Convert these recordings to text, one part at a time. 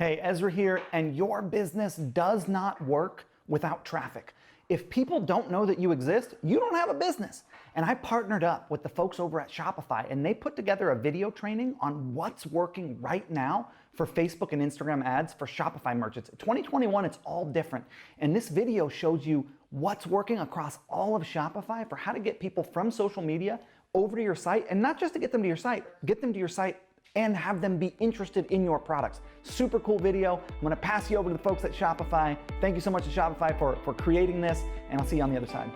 Hey, Ezra here, and your business does not work without traffic. If people don't know that you exist, you don't have a business. And I partnered up with the folks over at Shopify, and they put together a video training on what's working right now for Facebook and Instagram ads for Shopify merchants. 2021, it's all different. And this video shows you what's working across all of Shopify for how to get people from social media over to your site, and not just to get them to your site, get them to your site and have them be interested in your products. Super cool video. I'm gonna pass you over to the folks at Shopify. Thank you so much to Shopify for creating this, and I'll see you on the other side.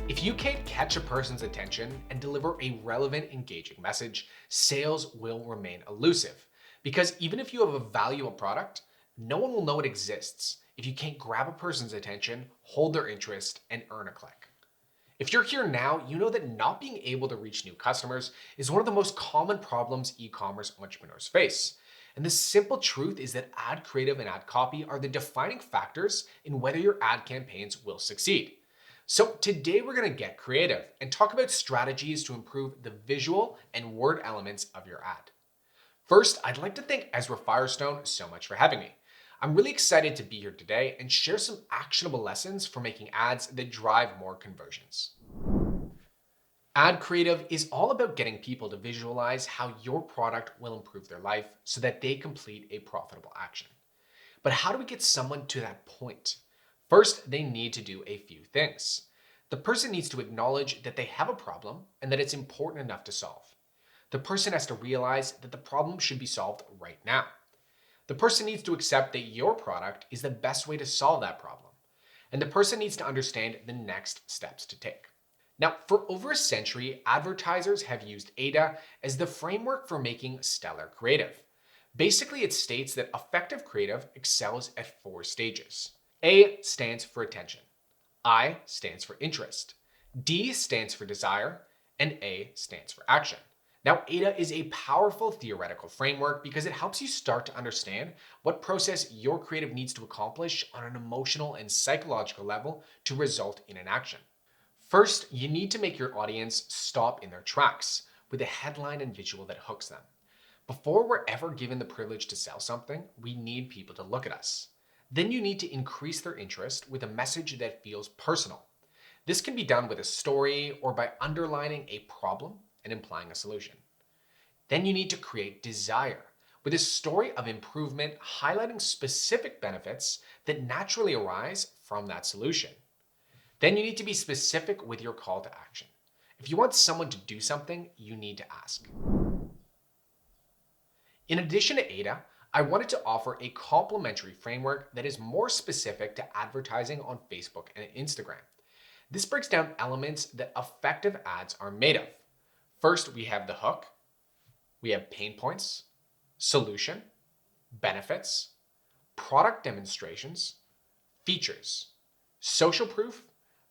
If you can't catch a person's attention and deliver a relevant, engaging message, sales will remain elusive. Because even if you have a valuable product, no one will know it exists if you can't grab a person's attention, hold their interest, and earn a click. If you're here now, you know that not being able to reach new customers is one of the most common problems e-commerce entrepreneurs face. And the simple truth is that ad creative and ad copy are the defining factors in whether your ad campaigns will succeed. So today we're going to get creative and talk about strategies to improve the visual and word elements of your ad. First, I'd like to thank Ezra Firestone so much for having me. I'm really excited to be here today and share some actionable lessons for making ads that drive more conversions. Ad creative is all about getting people to visualize how your product will improve their life so that they complete a profitable action. But how do we get someone to that point? First, they need to do a few things. The person needs to acknowledge that they have a problem and that it's important enough to solve. The person has to realize that the problem should be solved right now. The person needs to accept that your product is the best way to solve that problem. And the person needs to understand the next steps to take. Now, for over a century, advertisers have used AIDA as the framework for making stellar creative. Basically, it states that effective creative excels at 4 stages. A stands for attention. I stands for interest. D stands for desire. And A stands for action. Now, AIDA is a powerful theoretical framework because it helps you start to understand what process your creative needs to accomplish on an emotional and psychological level to result in an action. First, you need to make your audience stop in their tracks with a headline and visual that hooks them. Before we're ever given the privilege to sell something, we need people to look at us. Then you need to increase their interest with a message that feels personal. This can be done with a story or by underlining a problem and implying a solution. Then you need to create desire with a story of improvement highlighting specific benefits that naturally arise from that solution. Then you need to be specific with your call to action. If you want someone to do something, you need to ask. In addition to AIDA, I wanted to offer a complementary framework that is more specific to advertising on Facebook and Instagram. This breaks down elements that effective ads are made of. First, we have the hook, we have pain points, solution, benefits, product demonstrations, features, social proof,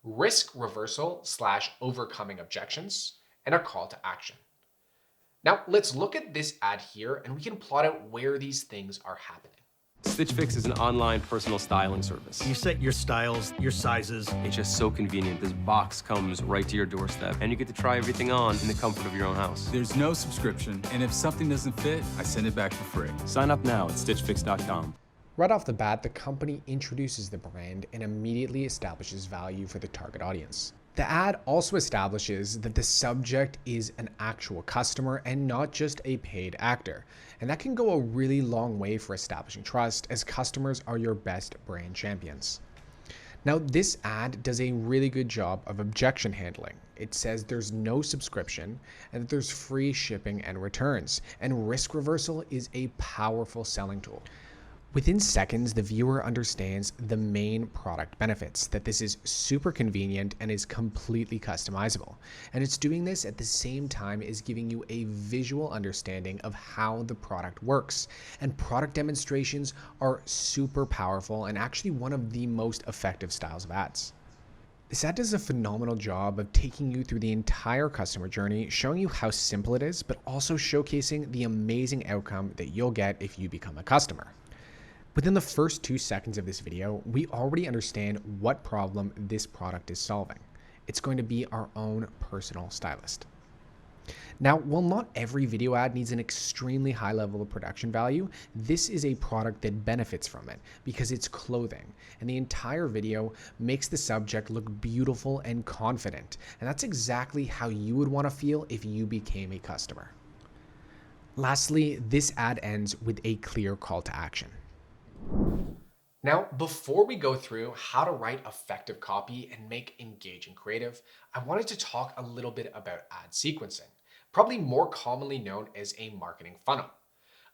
risk reversal / overcoming objections, and a call to action. Now, let's look at this ad here and we can plot out where these things are happening. Stitch Fix is an online personal styling service. You set your styles, your sizes. It's just so convenient. This box comes right to your doorstep, and you get to try everything on in the comfort of your own house. There's no subscription, and if something doesn't fit, I send it back for free. Sign up now at stitchfix.com. Right off the bat, the company introduces the brand and immediately establishes value for the target audience. The ad also establishes that the subject is an actual customer and not just a paid actor. And that can go a really long way for establishing trust, as customers are your best brand champions. Now, this ad does a really good job of objection handling. It says there's no subscription and that there's free shipping and returns. And risk reversal is a powerful selling tool. Within seconds, the viewer understands the main product benefits, that this is super convenient and is completely customizable. And it's doing this at the same time as giving you a visual understanding of how the product works. And product demonstrations are super powerful and actually one of the most effective styles of ads. This ad does a phenomenal job of taking you through the entire customer journey, showing you how simple it is, but also showcasing the amazing outcome that you'll get if you become a customer. Within the first 2 seconds of this video, we already understand what problem this product is solving. It's going to be our own personal stylist. Now, while not every video ad needs an extremely high level of production value, this is a product that benefits from it because it's clothing, and the entire video makes the subject look beautiful and confident. And that's exactly how you would want to feel if you became a customer. Lastly, this ad ends with a clear call to action. Now, before we go through how to write effective copy and make engaging creative, I wanted to talk a little bit about ad sequencing, probably more commonly known as a marketing funnel.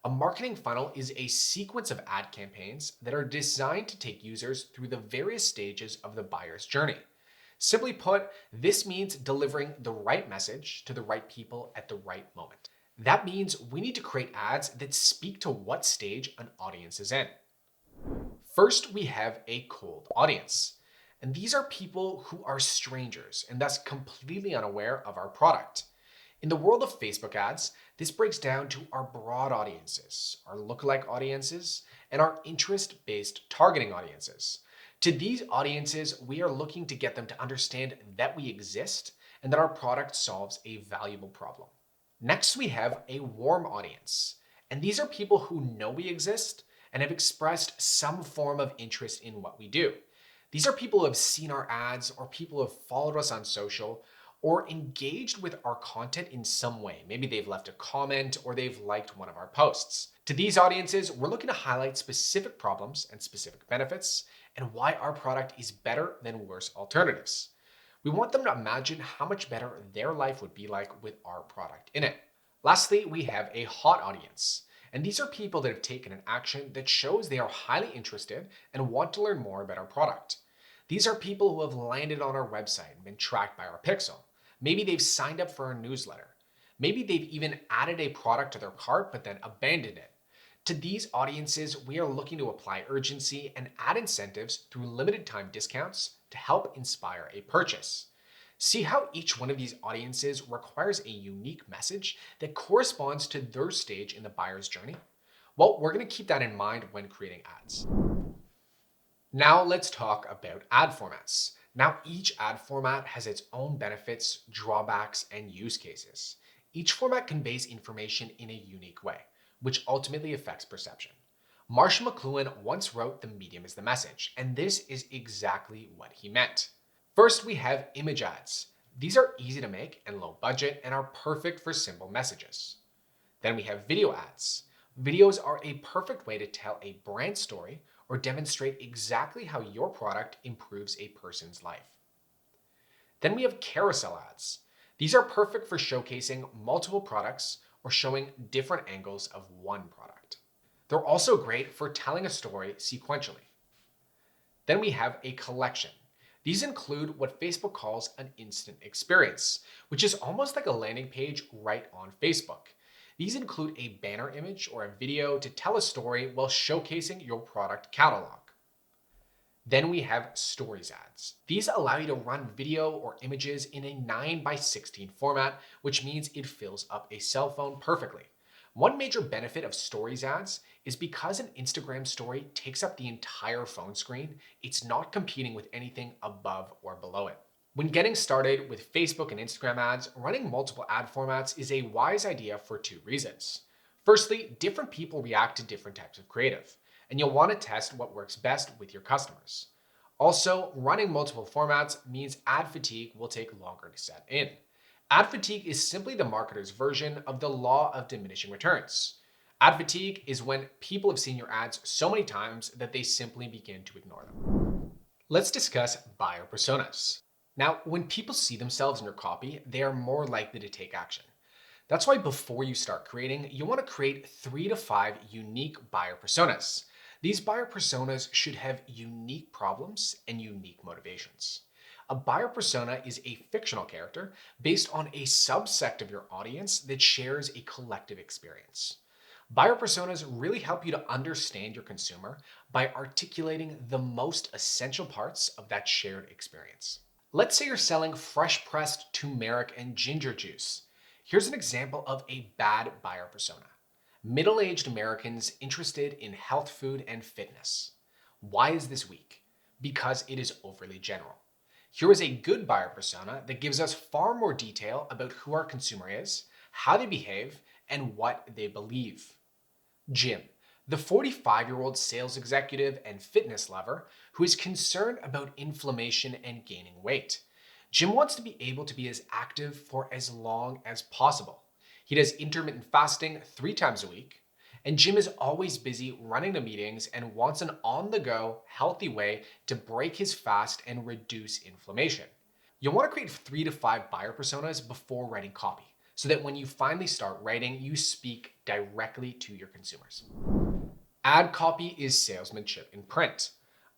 A marketing funnel is a sequence of ad campaigns that are designed to take users through the various stages of the buyer's journey. Simply put, this means delivering the right message to the right people at the right moment. That means we need to create ads that speak to what stage an audience is in. First, we have a cold audience. And these are people who are strangers and thus completely unaware of our product. In the world of Facebook ads, this breaks down to our broad audiences, our lookalike audiences, and our interest-based targeting audiences. To these audiences, we are looking to get them to understand that we exist and that our product solves a valuable problem. Next, we have a warm audience. And these are people who know we exist and have expressed some form of interest in what we do. These are people who have seen our ads or people who have followed us on social or engaged with our content in some way. Maybe they've left a comment or they've liked one of our posts. To these audiences, we're looking to highlight specific problems and specific benefits and why our product is better than worse alternatives. We want them to imagine how much better their life would be like with our product in it. Lastly, we have a hot audience. And these are people that have taken an action that shows they are highly interested and want to learn more about our product. These are people who have landed on our website and been tracked by our pixel. Maybe they've signed up for our newsletter. Maybe they've even added a product to their cart but then abandoned it. To these audiences, we are looking to apply urgency and add incentives through limited time discounts to help inspire a purchase. See how each one of these audiences requires a unique message that corresponds to their stage in the buyer's journey? Well, we're going to keep that in mind when creating ads. Now let's talk about ad formats. Now each ad format has its own benefits, drawbacks, and use cases. Each format conveys information in a unique way, which ultimately affects perception. Marshall McLuhan once wrote, "The medium is the message," and this is exactly what he meant. First, we have image ads. These are easy to make and low budget and are perfect for simple messages. Then we have video ads. Videos are a perfect way to tell a brand story or demonstrate exactly how your product improves a person's life. Then we have carousel ads. These are perfect for showcasing multiple products or showing different angles of one product. They're also great for telling a story sequentially. Then we have a collection. These include what Facebook calls an instant experience, which is almost like a landing page right on Facebook. These include a banner image or a video to tell a story while showcasing your product catalog. Then we have stories ads. These allow you to run video or images in a 9:16 format, which means it fills up a cell phone perfectly. One major benefit of stories ads is because an Instagram story takes up the entire phone screen, it's not competing with anything above or below it. When getting started with Facebook and Instagram ads, running multiple ad formats is a wise idea for two reasons. Firstly, different people react to different types of creative, and you'll want to test what works best with your customers. Also, running multiple formats means ad fatigue will take longer to set in. Ad fatigue is simply the marketer's version of the law of diminishing returns. Ad fatigue is when people have seen your ads so many times that they simply begin to ignore them. Let's discuss buyer personas. Now, when people see themselves in your copy, they are more likely to take action. That's why before you start creating, you want to create 3 to 5 unique buyer personas. These buyer personas should have unique problems and unique motivations. A buyer persona is a fictional character based on a subsect of your audience that shares a collective experience. Buyer personas really help you to understand your consumer by articulating the most essential parts of that shared experience. Let's say you're selling fresh pressed turmeric and ginger juice. Here's an example of a bad buyer persona. Middle-aged Americans interested in health food and fitness. Why is this weak? Because it is overly general. Here is a good buyer persona that gives us far more detail about who our consumer is, how they behave, and what they believe. Jim, the 45-year-old sales executive and fitness lover who is concerned about inflammation and gaining weight. Jim wants to be able to be as active for as long as possible. He does intermittent fasting 3 times a week, and Jim is always busy running to meetings and wants an on-the-go, healthy way to break his fast and reduce inflammation. You'll want to create 3 to 5 buyer personas before writing copy, so that when you finally start writing, you speak directly to your consumers. Ad copy is salesmanship in print.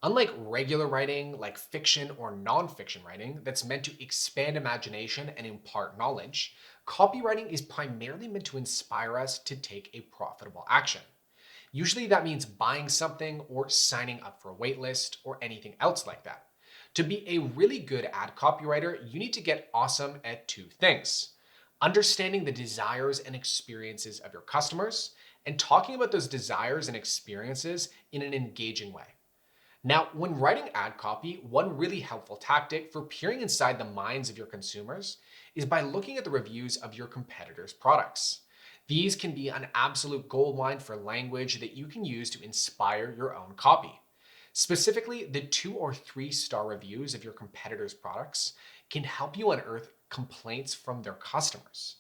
Unlike regular writing like fiction or nonfiction writing that's meant to expand imagination and impart knowledge, copywriting is primarily meant to inspire us to take a profitable action. Usually that means buying something or signing up for a waitlist or anything else like that. To be a really good ad copywriter, you need to get awesome at 2 things: understanding the desires and experiences of your customers, and talking about those desires and experiences in an engaging way. Now, when writing ad copy, one really helpful tactic for peering inside the minds of your consumers is by looking at the reviews of your competitors' products. These can be an absolute goldmine for language that you can use to inspire your own copy. Specifically, the 2 or 3 star reviews of your competitors' products can help you unearth complaints from their customers.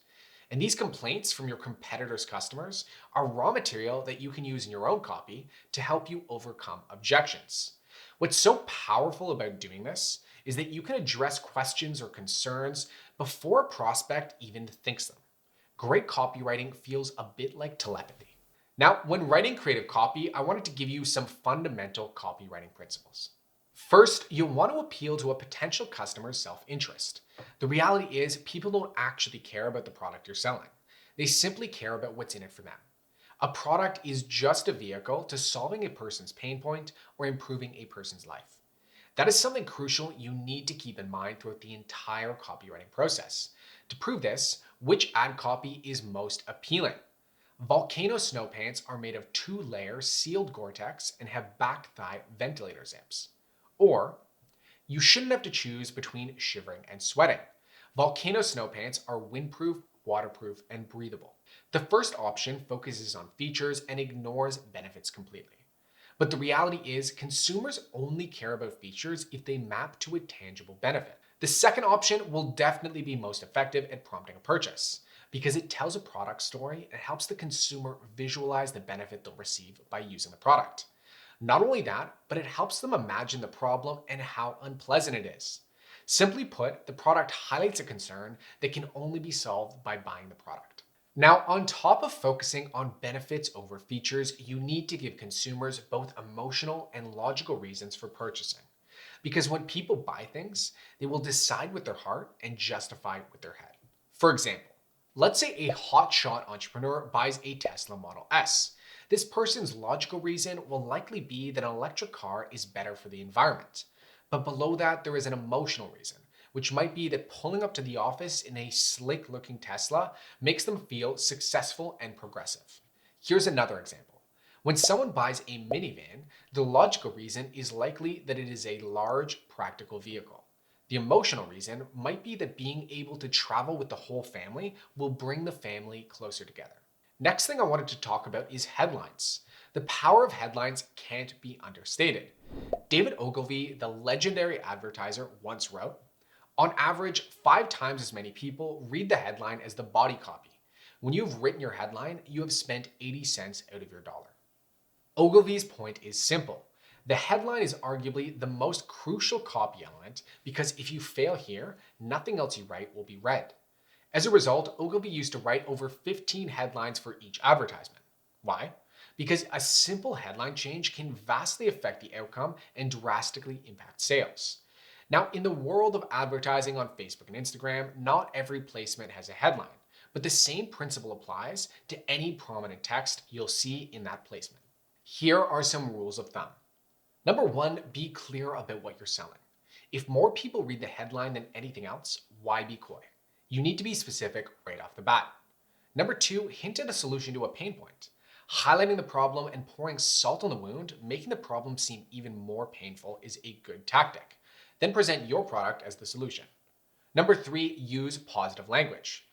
And these complaints from your competitors' customers are raw material that you can use in your own copy to help you overcome objections. What's so powerful about doing this is that you can address questions or concerns before a prospect even thinks them. Great copywriting feels a bit like telepathy. Now, when writing creative copy, I wanted to give you some fundamental copywriting principles. First, you'll want to appeal to a potential customer's self-interest. The reality is, people don't actually care about the product you're selling. They simply care about what's in it for them. A product is just a vehicle to solving a person's pain point or improving a person's life. That is something crucial you need to keep in mind throughout the entire copywriting process. To prove this, which ad copy is most appealing? Volcano snow pants are made of 2-layer sealed Gore-Tex and have back thigh ventilator zips. Or, you shouldn't have to choose between shivering and sweating. Volcano snow pants are windproof, waterproof, and breathable. The first option focuses on features and ignores benefits completely. But the reality is, consumers only care about features if they map to a tangible benefit. The second option will definitely be most effective at prompting a purchase, because it tells a product story and helps the consumer visualize the benefit they'll receive by using the product. Not only that, but it helps them imagine the problem and how unpleasant it is. Simply put, the product highlights a concern that can only be solved by buying the product. Now, on top of focusing on benefits over features, you need to give consumers both emotional and logical reasons for purchasing. Because when people buy things, they will decide with their heart and justify with their head. For example, let's say a hotshot entrepreneur buys a Tesla Model S. This person's logical reason will likely be that an electric car is better for the environment. But below that, there is an emotional reason, which might be that pulling up to the office in a slick-looking Tesla makes them feel successful and progressive. Here's another example. When someone buys a minivan, the logical reason is likely that it is a large, practical vehicle. The emotional reason might be that being able to travel with the whole family will bring the family closer together. Next thing I wanted to talk about is headlines. The power of headlines can't be understated. David Ogilvy, the legendary advertiser, once wrote, "On average, 5 times as many people read the headline as the body copy. When you've written your headline, you have spent 80 cents out of your dollar." Ogilvy's point is simple. The headline is arguably the most crucial copy element because if you fail here, nothing else you write will be read. As a result, Ogilvy used to write over 15 headlines for each advertisement. Why? Because a simple headline change can vastly affect the outcome and drastically impact sales. Now, in the world of advertising on Facebook and Instagram, not every placement has a headline, but the same principle applies to any prominent text you'll see in that placement. Here are some rules of thumb. Number 1, be clear about what you're selling. If more people read the headline than anything else, why be coy? You need to be specific right off the bat. Number 2, hint at a solution to a pain point. Highlighting the problem and pouring salt on the wound, making the problem seem even more painful, is a good tactic. Then present your product as the solution. Number 3, use positive language.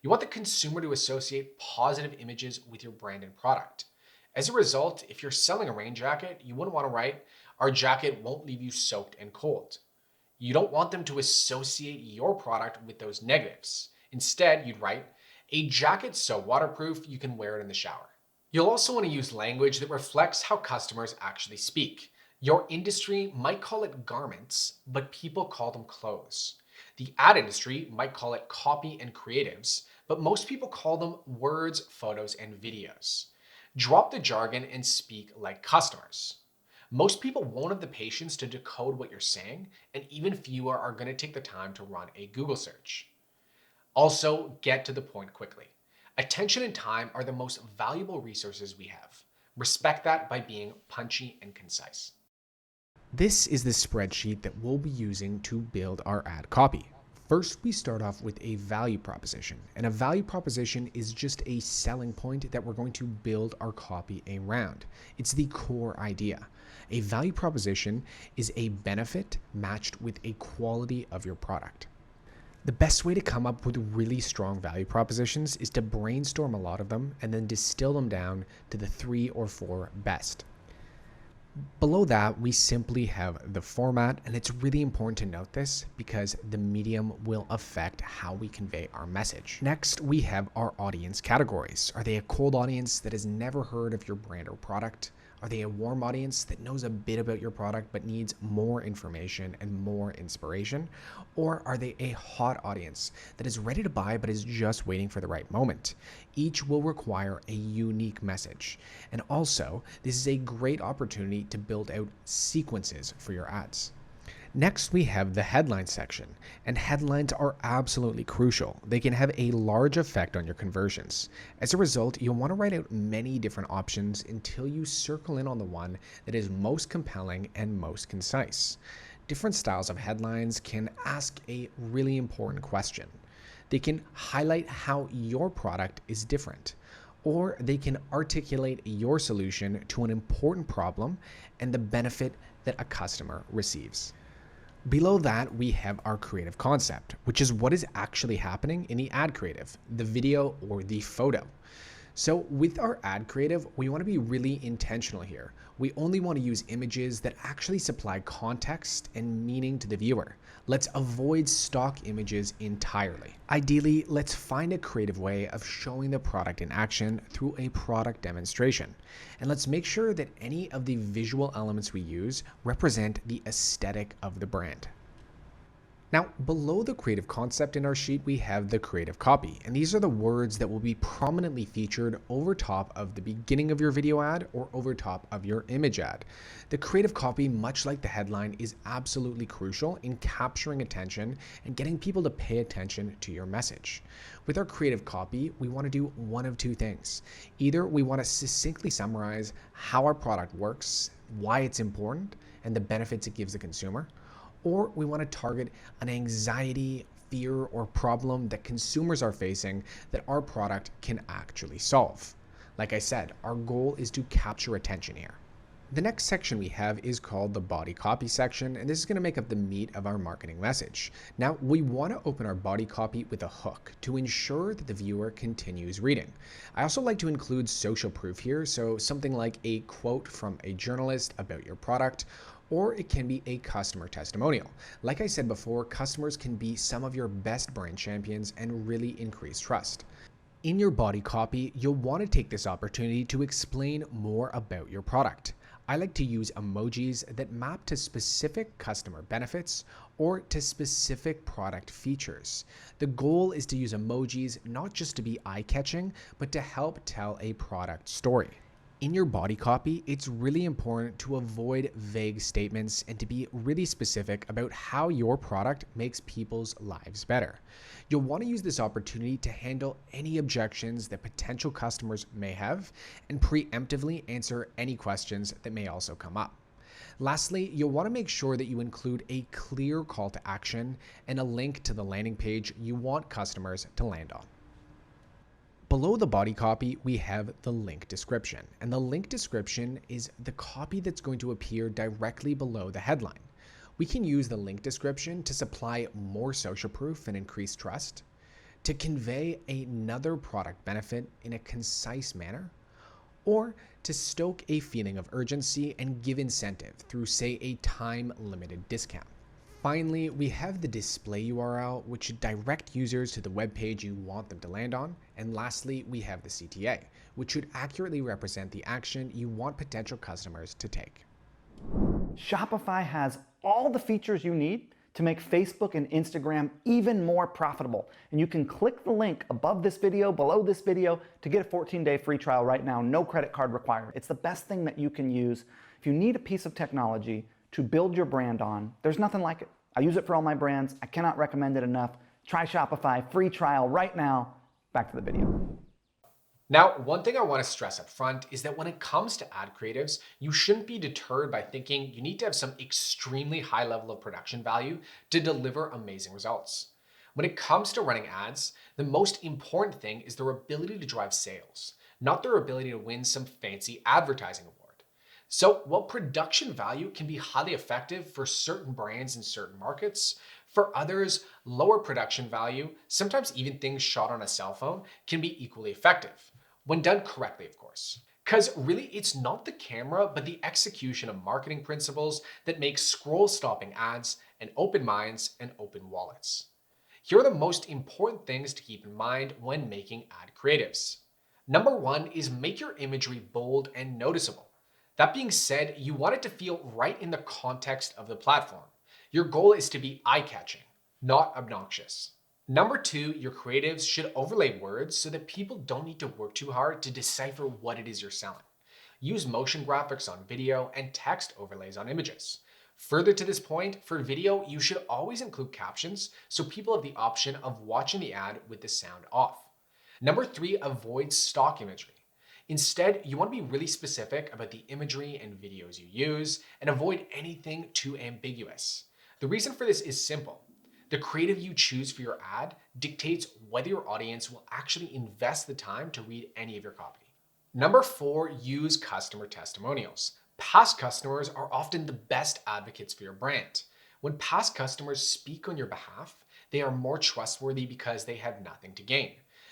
You want the consumer to associate positive images with your brand and product. As a result, if you're selling a rain jacket, you wouldn't want to write, "Our jacket won't leave you soaked and cold." You don't want them to associate your product with those negatives. Instead, you'd write, "A jacket's so waterproof you can wear it in the shower." You'll also want to use language that reflects how customers actually speak. Your industry might call it garments, but people call them clothes. The ad industry might call it copy and creatives, but most people call them words, photos, and videos. Drop the jargon and speak like customers. Most people won't have the patience to decode what you're saying, and even fewer are going to take the time to run a Google search. Also, get to the point quickly. Attention and time are the most valuable resources we have. Respect that by being punchy and concise. This is the spreadsheet that we'll be using to build our ad copy. First, we start off with a value proposition, and a value proposition is just a selling point that we're going to build our copy around. It's the core idea. A value proposition is a benefit matched with a quality of your product. The best way to come up with really strong value propositions is to brainstorm a lot of them and then distill them down to the 3 or 4 best. Below that, we simply have the format, and it's really important to note this because the medium will affect how we convey our message. Next, we have our audience categories. Are they a cold audience that has never heard of your brand or product? Are they a warm audience that knows a bit about your product but needs more information and more inspiration? Or are they a hot audience that is ready to buy but is just waiting for the right moment? Each will require a unique message. And also, this is a great opportunity to build out sequences for your ads. Next, we have the headline section, and headlines are absolutely crucial. They can have a large effect on your conversions. As a result, you'll want to write out many different options until you circle in on the one that is most compelling and most concise. Different styles of headlines can ask a really important question. They can highlight how your product is different, or they can articulate your solution to an important problem and the benefit that a customer receives. Below that, we have our creative concept, which is what is actually happening in the ad creative, the video or the photo. So with our ad creative, we want to be really intentional here. We only want to use images that actually supply context and meaning to the viewer. Let's avoid stock images entirely. Ideally, let's find a creative way of showing the product in action through a product demonstration. And let's make sure that any of the visual elements we use represent the aesthetic of the brand. Now, below the creative concept in our sheet, we have the creative copy, and these are the words that will be prominently featured over top of the beginning of your video ad or over top of your image ad. The creative copy, much like the headline, is absolutely crucial in capturing attention and getting people to pay attention to your message. With our creative copy, we want to do one of two things. Either we want to succinctly summarize how our product works, why it's important, and the benefits it gives the consumer, or we want to target an anxiety, fear, or problem that consumers are facing that our product can actually solve. Like I said, our goal is to capture attention here. The next section we have is called the body copy section, and this is going to make up the meat of our marketing message. Now, we want to open our body copy with a hook to ensure that the viewer continues reading. I also like to include social proof here, so something like a quote from a journalist about your product, or it can be a customer testimonial. Like I said before, customers can be some of your best brand champions and really increase trust. In your body copy, you'll want to take this opportunity to explain more about your product. I like to use emojis that map to specific customer benefits or to specific product features. The goal is to use emojis not just to be eye-catching, but to help tell a product story. In your body copy, it's really important to avoid vague statements and to be really specific about how your product makes people's lives better. You'll want to use this opportunity to handle any objections that potential customers may have and preemptively answer any questions that may also come up. Lastly, you'll want to make sure that you include a clear call to action and a link to the landing page you want customers to land on. Below the body copy, we have the link description, and the link description is the copy that's going to appear directly below the headline. We can use the link description to supply more social proof and increase trust, to convey another product benefit in a concise manner, or to stoke a feeling of urgency and give incentive through, say, a time-limited discount. Finally, we have the display URL, which should direct users to the web page you want them to land on. And lastly, we have the CTA, which should accurately represent the action you want potential customers to take. Shopify has all the features you need to make Facebook and Instagram even more profitable. And you can click the link above this video, below this video, to get a 14-day free trial right now, no credit card required. It's the best thing that you can use. If you need a piece of technology to build your brand on, there's nothing like it. I use it for all my brands. I cannot recommend it enough. Try Shopify, free trial right now. Back to the video. Now, one thing I want to stress up front is that when it comes to ad creatives, you shouldn't be deterred by thinking you need to have some extremely high level of production value to deliver amazing results. When it comes to running ads, the most important thing is their ability to drive sales, not their ability to win some fancy advertising award. So while production value can be highly effective for certain brands in certain markets, for others, lower production value, sometimes even things shot on a cell phone, can be equally effective. When done correctly, of course. Because really, it's not the camera, but the execution of marketing principles that make scroll-stopping ads and open minds and open wallets. Here are the most important things to keep in mind when making ad creatives. Number one is make your imagery bold and noticeable. That being said, you want it to feel right in the context of the platform. Your goal is to be eye-catching, not obnoxious. Number two, your creatives should overlay words so that people don't need to work too hard to decipher what it is you're selling. Use motion graphics on video and text overlays on images. Further to this point, for video, you should always include captions so people have the option of watching the ad with the sound off. Number three, avoid stock imagery. Instead, you want to be really specific about the imagery and videos you use and avoid anything too ambiguous. The reason for this is simple. The creative you choose for your ad dictates whether your audience will actually invest the time to read any of your copy. Number four, use customer testimonials. Past customers are often the best advocates for your brand. When past customers speak on your behalf, they are more trustworthy because they have nothing to gain.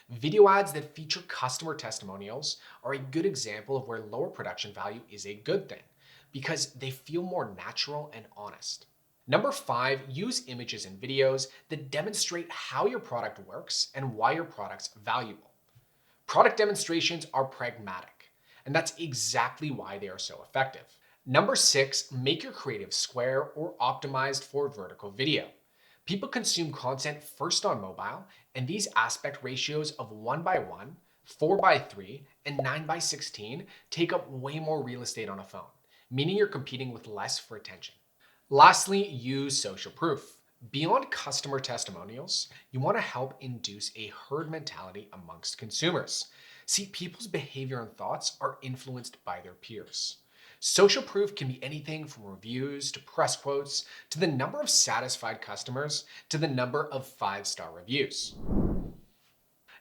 Video ads that feature customer testimonials are a good example of where lower production value is a good thing because they feel more natural and honest. Number five, use images and videos that demonstrate how your product works and why your product's valuable. Product demonstrations are pragmatic, and that's exactly why they are so effective. Number six, make your creative square or optimized for vertical video. People consume content first on mobile, and these aspect ratios of 1:1, 4:3, and 9:16 take up way more real estate on a phone, meaning you're competing with less for attention. Lastly, use social proof. Beyond customer testimonials, you want to help induce a herd mentality amongst consumers. See, people's behavior and thoughts are influenced by their peers. Social proof can be anything from reviews to press quotes to the number of satisfied customers to the number of 5-star reviews.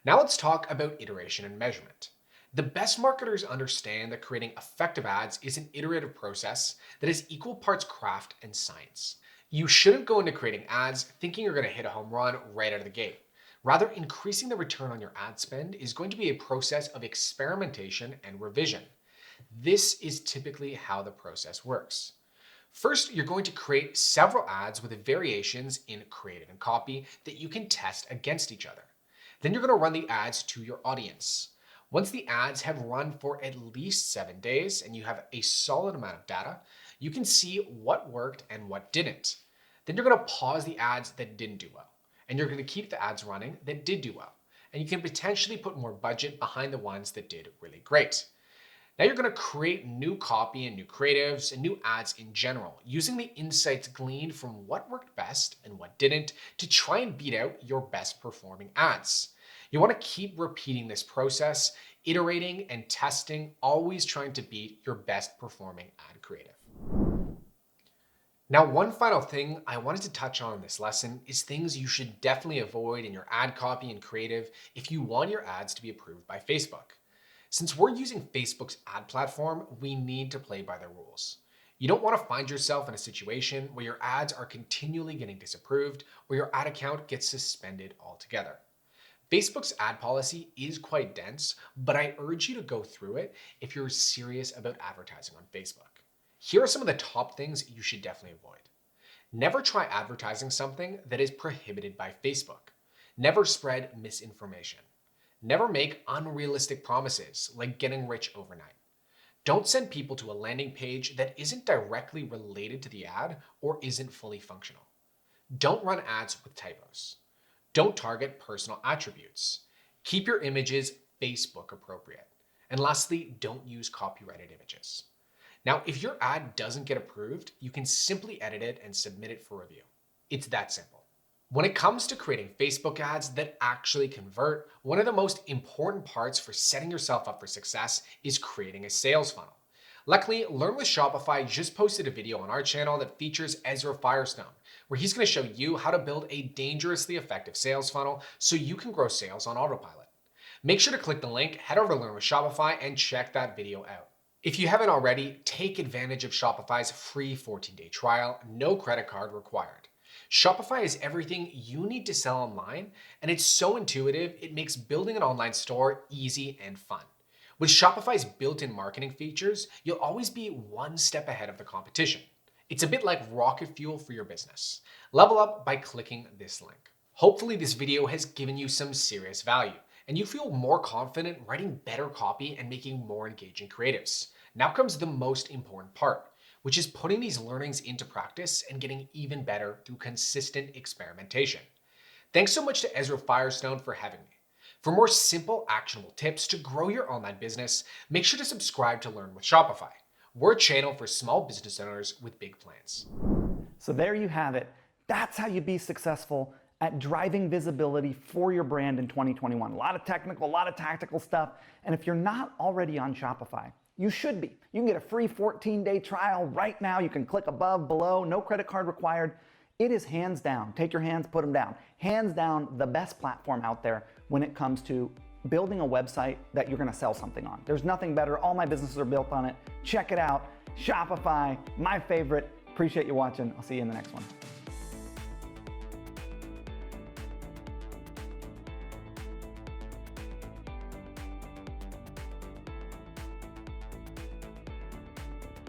Now let's talk about iteration and measurement. The best marketers understand that creating effective ads is an iterative process that is equal parts craft and science. You shouldn't go into creating ads thinking you're going to hit a home run right out of the gate. Rather, increasing the return on your ad spend is going to be a process of experimentation and revision. This is typically how the process works. First, you're going to create several ads with variations in creative and copy that you can test against each other. Then you're going to run the ads to your audience. Once the ads have run for at least 7 days and you have a solid amount of data, you can see what worked and what didn't. Then you're going to pause the ads that didn't do well, and you're going to keep the ads running that did do well. And you can potentially put more budget behind the ones that did really great. Now you're going to create new copy and new creatives and new ads in general, using the insights gleaned from what worked best and what didn't to try and beat out your best performing ads. You want to keep repeating this process, iterating and testing, always trying to beat your best performing ad creative. Now, one final thing I wanted to touch on in this lesson is things you should definitely avoid in your ad copy and creative if you want your ads to be approved by Facebook. Since we're using Facebook's ad platform, we need to play by their rules. You don't want to find yourself in a situation where your ads are continually getting disapproved or your ad account gets suspended altogether. Facebook's ad policy is quite dense, but I urge you to go through it if you're serious about advertising on Facebook. Here are some of the top things you should definitely avoid. Never try advertising something that is prohibited by Facebook. Never spread misinformation. Never make unrealistic promises like getting rich overnight. Don't send people to a landing page that isn't directly related to the ad or isn't fully functional. Don't run ads with typos. Don't target personal attributes. Keep your images Facebook appropriate. And lastly, don't use copyrighted images. Now, if your ad doesn't get approved, you can simply edit it and submit it for review. It's that simple. When it comes to creating Facebook ads that actually convert, one of the most important parts for setting yourself up for success is creating a sales funnel. Luckily, Learn with Shopify just posted a video on our channel that features Ezra Firestone, where he's going to show you how to build a dangerously effective sales funnel so you can grow sales on autopilot. Make sure to click the link, head over to Learn with Shopify, and check that video out. If you haven't already, take advantage of Shopify's free 14-day trial, no credit card required. Shopify is everything you need to sell online, and it's so intuitive, it makes building an online store easy and fun. With Shopify's built-in marketing features, you'll always be one step ahead of the competition. It's a bit like rocket fuel for your business. Level up by clicking this link. Hopefully this video has given you some serious value, and you feel more confident writing better copy and making more engaging creatives. Now comes the most important part, which is putting these learnings into practice and getting even better through consistent experimentation. Thanks so much to Ezra Firestone for having me. For more simple, actionable tips to grow your online business, make sure to subscribe to Learn with Shopify. We're a channel for small business owners with big plans. So there you have it. That's how you be successful at driving visibility for your brand in 2021. A lot of technical, a lot of tactical stuff. And if you're not already on Shopify, you should be. You can get a free 14-day trial right now. You can click above, below, no credit card required. It is hands down, take your hands, put them down. Hands down, the best platform out there when it comes to building a website that you're gonna sell something on. There's nothing better. All my businesses are built on it. Check it out. Shopify, my favorite. Appreciate you watching. I'll see you in the next one.